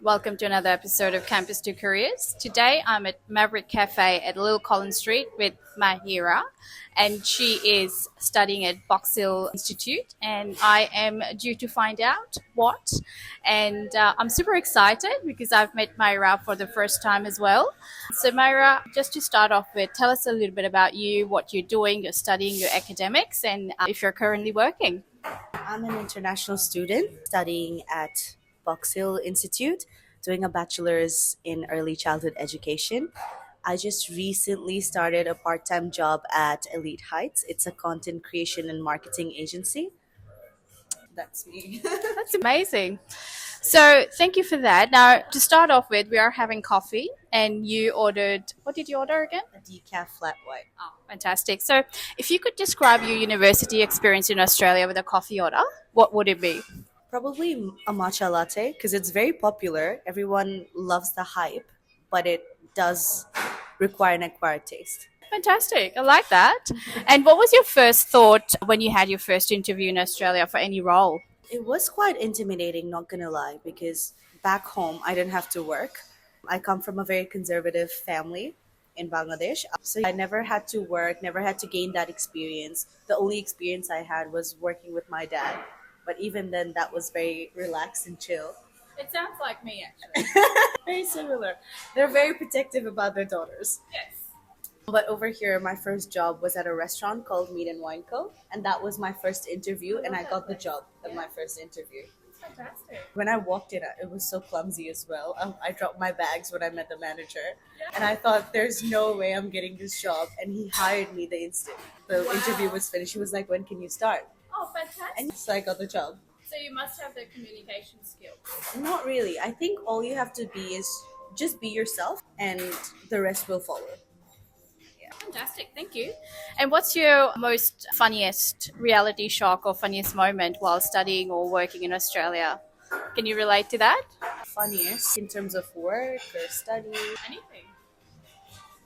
Welcome to another episode of Campus to Careers. Today I'm at Maverick Café at Little Collins Street with Mahira, and she is studying at Bachelor Institute, and I am due to find out what. And I'm super excited because I've met Mahira for the first time as well. So, Mahira, just to start off with, tell us a little bit about you, what you're doing, you're studying, your academics, and if you're currently working. I'm an international student studying at Box Hill Institute, doing a bachelor's in early childhood education. I just recently started a part time job at Elite Heights. It's a content creation and marketing agency. That's me. That's amazing. So thank you for that. Now, to start off with, we are having coffee, and you ordered, what did you order again? A decaf flat white. Oh, fantastic. So if you could describe your university experience in Australia with a coffee order, what would it be? Probably a matcha latte because it's very popular. Everyone loves the hype, but it does require an acquired taste. Fantastic. I like that. And what was your first thought when you had your first interview in Australia for any role? It was quite intimidating, not gonna lie, because back home I didn't have to work. I come from a very conservative family in Bangladesh. So I never had to work, never had to gain that experience. The only experience I had was working with my dad. But even then, that was very relaxed and chill. It sounds like me, actually. Very similar. They're very protective about their daughters. Yes. But over here, my first job was at a restaurant called Meat and Wine Co. And that was my first interview, and I got the job at my first interview. Fantastic. When I walked in, it was so clumsy as well. I dropped my bags when I met the manager. And I thought, there's no way I'm getting this job. And he hired me the instant the interview was finished. He was like, when can you start? Oh, fantastic. And so I got the job. So you must have the communication skills. Not really. I think all you have to be is just be yourself, and the rest will follow. Fantastic, thank you. And what's your most funniest reality shock or funniest moment while studying or working in Australia? Can you relate to that? Funniest in terms of work or study? Anything.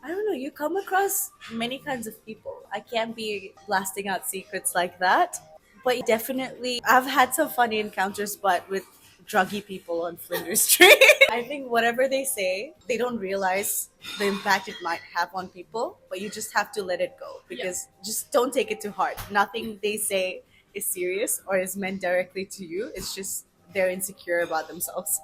I don't know. You come across many kinds of people. I can't be blasting out secrets like that. But definitely, I've had some funny encounters, but with druggy people on Flinders Street. I think whatever they say, they don't realize the impact it might have on people, but you just have to let it go because just don't take it to heart. Nothing they say is serious or is meant directly to you. It's just they're insecure about themselves.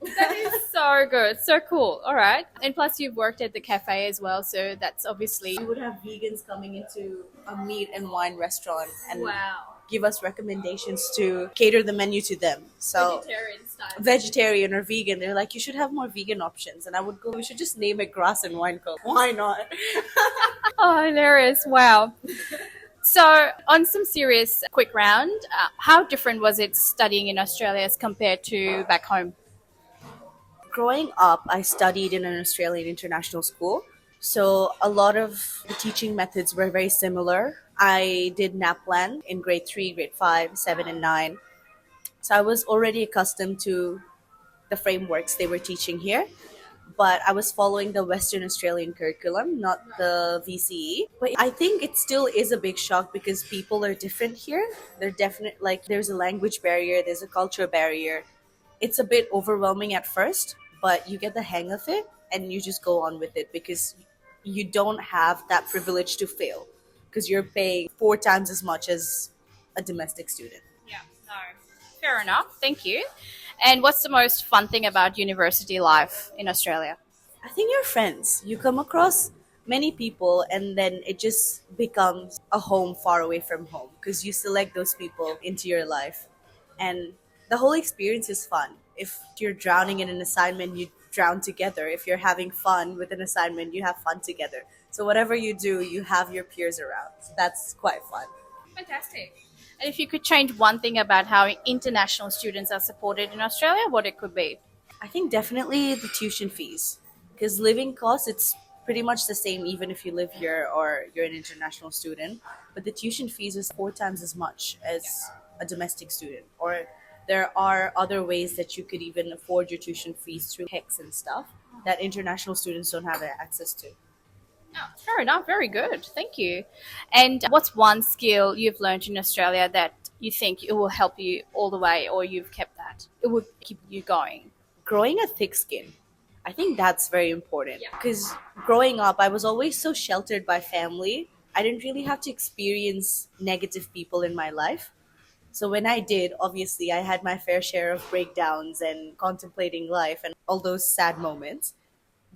That is so good, so cool. All right. And plus, you've worked at the cafe as well, so that's obviously. You would have vegans coming into a meat and wine restaurant and Wow. give us recommendations to cater the menu to them. So Vegetarian style. vegetarian or vegan, they're like, you should have more vegan options. And I would go, we should just name it Grass and Wine Co. Why not? Oh, hilarious. Wow. So, on some serious quick round, how different was it studying in Australia as compared to back home? Growing up, I studied in an Australian international school. So a lot of the teaching methods were very similar. I did NAPLAN in grade 3, grade 5, 7, and 9. So I was already accustomed to the frameworks they were teaching here. But I was following the Western Australian curriculum, not the VCE. But I think it still is a big shock because people are different here. They're definite, like there's a language barrier, there's a culture barrier. It's a bit overwhelming at first, but you get the hang of it and you just go on with it because you don't have that privilege to fail because you're paying 4 times as much as a domestic student. Yeah, no. Fair enough. Thank you. And what's the most fun thing about university life in Australia? I think your friends. You come across many people and then it just becomes a home far away from home because you select those people into your life. And the whole experience is fun. If you're drowning in an assignment, you drown together. If you're having fun with an assignment, you have fun together. So whatever you do, you have your peers around. So that's quite fun. Fantastic. And if you could change one thing about how international students are supported in Australia, what it could be? I think definitely the tuition fees. Because living costs, it's pretty much the same even if you live here or you're an international student. But the tuition fees is 4 times as much as a domestic student. Or there are other ways that you could even afford your tuition fees through HECS and stuff that international students don't have access to. Oh, fair enough. Very good. Thank you. And what's one skill you've learned in Australia that you think it will help you all the way or you've kept that? It will keep you going? Growing a thick skin. I think that's very important because growing up, I was always so sheltered by family. I didn't really have to experience negative people in my life. So when I did, obviously, I had my fair share of breakdowns and contemplating life and all those sad moments.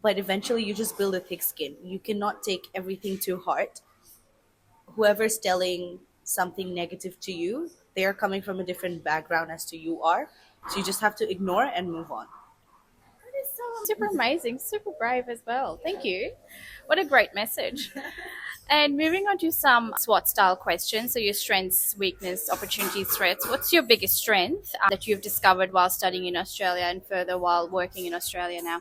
But eventually, you just build a thick skin. You cannot take everything to heart. Whoever's telling something negative to you, they are coming from a different background as to you are. So you just have to ignore and move on. That is so super amazing, super brave as well. Thank you. What a great message. And moving on to some SWOT style questions. So, your strengths, weakness, opportunities, threats. What's your biggest strength that you've discovered while studying in Australia and further while working in Australia now?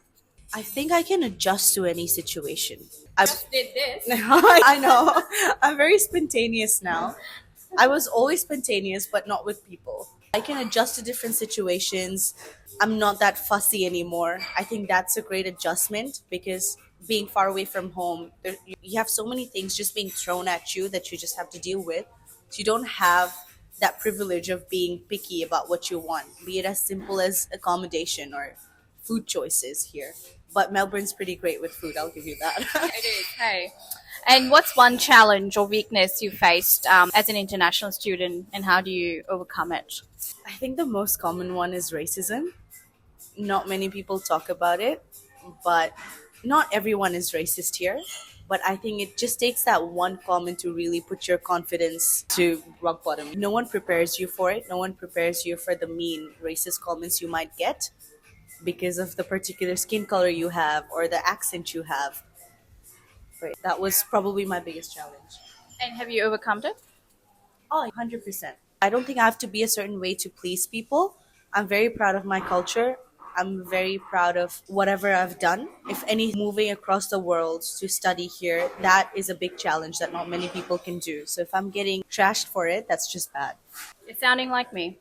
I think I can adjust to any situation. I Just did this. I know. I'm very spontaneous now. I was always spontaneous, but not with people. I can adjust to different situations. I'm not that fussy anymore. I think that's a great adjustment because being far away from home, you have so many things just being thrown at you that you just have to deal with. So you don't have that privilege of being picky about what you want, be it as simple as accommodation or food choices here. But Melbourne's pretty great with food, I'll give you that. It is. Hey. And what's one challenge or weakness you faced as an international student, and how do you overcome it? I think the most common one is racism. Not many people talk about it, but not everyone is racist here. But I think it just takes that one comment to really put your confidence to rock bottom. No one prepares you for it. No one prepares you for the mean racist comments you might get because of the particular skin color you have or the accent you have. Right. That was probably my biggest challenge. And have you overcome it? Oh, 100%. I don't think I have to be a certain way to please people. I'm very proud of my culture. I'm very proud of whatever I've done. If any, moving across the world to study here, that is a big challenge that not many people can do. So if I'm getting trashed for it, that's just bad. You're sounding like me.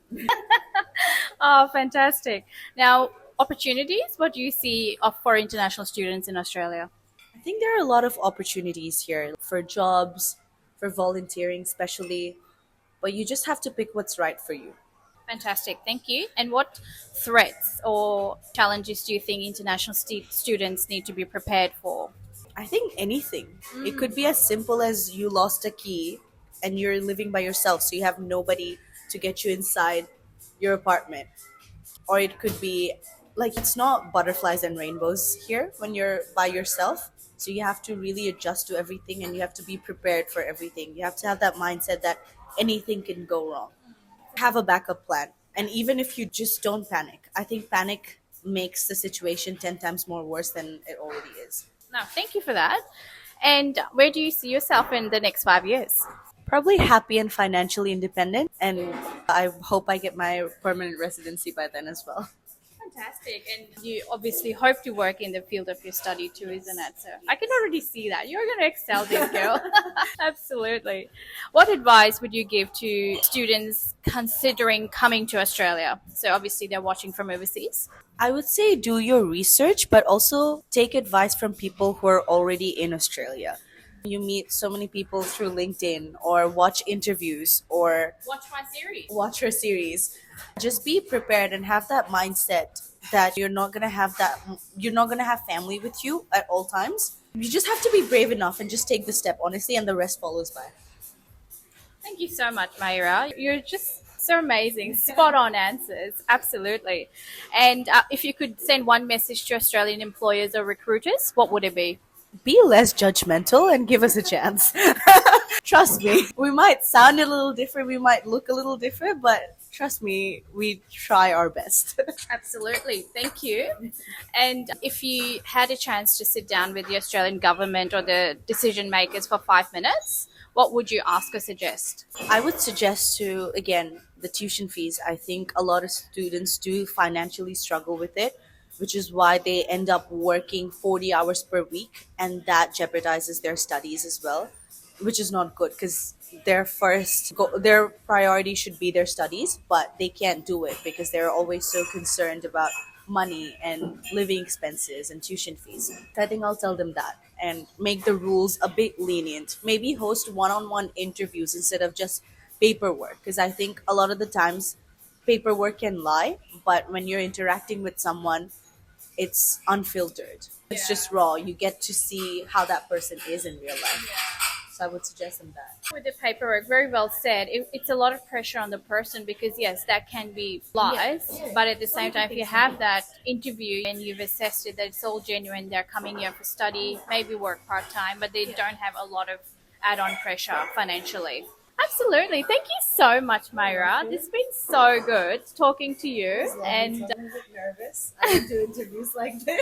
Oh, fantastic. Now, opportunities, what do you see for international students in Australia? I think there are a lot of opportunities here for jobs, for volunteering, especially, but you just have to pick what's right for you. Fantastic, thank you. And what threats or challenges do you think international students need to be prepared for? I think anything. It could be as simple as you lost a key and you're living by yourself, so you have nobody to get you inside your apartment. Or it could be like it's not butterflies and rainbows here when you're by yourself. So you have to really adjust to everything and you have to be prepared for everything. You have to have that mindset that anything can go wrong. Have a backup plan. And even if you just don't panic, I think panic makes the situation 10 times more worse than it already is. No, thank you for that. And where do you see yourself in the next 5 years? Probably happy and financially independent. And I hope I get my permanent residency by then as well. Fantastic. And you obviously hope to work in the field of your study too, isn't it? So I can already see that. You're going to excel this girl. Absolutely. What advice would you give to students considering coming to Australia? So obviously they're watching from overseas. I would say do your research, but also take advice from people who are already in Australia. You meet so many people through LinkedIn or watch interviews or Watch my series. watch her series. Just be prepared and have that mindset that you're not gonna have family with you at all times. You just have to be brave enough and just take the step, honestly, and the rest follows by. Thank you so much, Mahira. You're just so amazing. Spot on answers. Absolutely. And if you could send one message to Australian employers or recruiters, what would it be? Be less judgmental and give us a chance. Trust me, we might sound a little different, we might look a little different, but trust me, we try our best. Absolutely. Thank you. And if you had a chance to sit down with the Australian government or the decision makers for 5 minutes, what would you ask or suggest? I would suggest to, again, the tuition fees. I think a lot of students do financially struggle with it, which is why they end up working 40 hours per week, and that jeopardizes their studies as well, which is not good because their priority should be their studies, but they can't do it because they're always so concerned about money and living expenses and tuition fees. So I think I'll tell them that and make the rules a bit lenient. Maybe host one-on-one interviews instead of just paperwork, because I think a lot of the times paperwork can lie, but when you're interacting with someone, it's unfiltered. It's just raw. You get to see how that person is in real life. So I would suggest them that. With the paperwork, very well said. It's a lot of pressure on the person because yes, that can be lies, but at the same time, if you have that interview and you've assessed it that it's all genuine, they're coming here for study, maybe work part time, but they don't have a lot of add-on pressure financially. Absolutely. Thank you so much, Mahira. This has been so good talking to you. And I'm a bit nervous. I don't do interviews like this.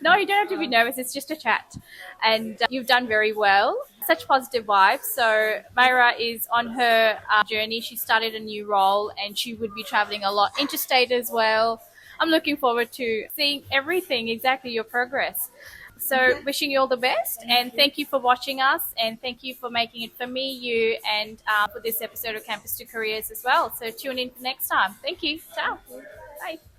no, you don't have to be nervous. It's just a chat. And you've done very well. Such positive vibes. So Mahira is on her journey. She started a new role and she would be traveling a lot interstate as well. I'm looking forward to seeing everything, exactly your progress. So wishing you all the best and thank you for watching us and thank you for making it for me, you and for this episode of Campus to Careers as well. So tune in for next time. Thank you. Ciao. Bye.